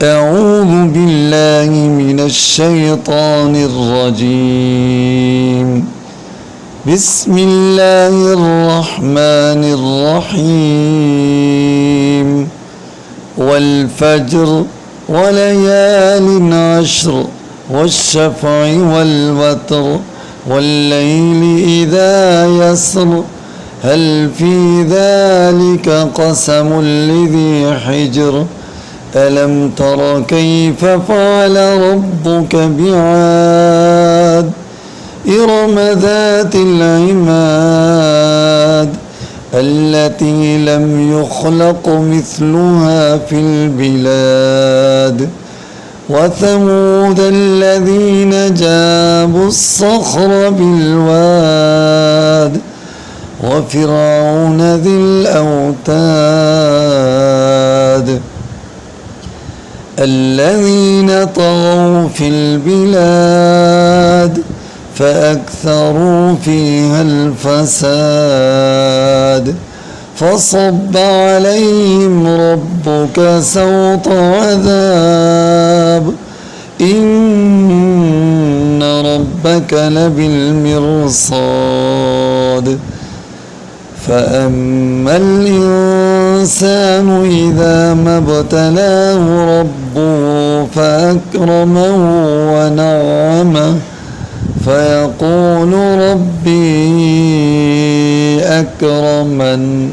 أعوذ بالله من الشيطان الرجيم. بسم الله الرحمن الرحيم. والفجر وليال عشر والشفع والوتر والليل إذا يسر هل في ذلك قسم لذي حجر ألم تر كيف فعل ربك بعاد إرم ذات العماد التي لم يخلق مثلها في البلاد وثمود الذين جابوا الصخر بالواد وفرعون ذي الأوتاد الذين طغوا في البلاد فأكثروا فيها الفساد فصب عليهم ربك سوط عذاب إن ربك لبالمرصاد فأما الإنسان إذا ما ابتلاه ربه فأكرمه ونعمه فيقول ربي أكرمن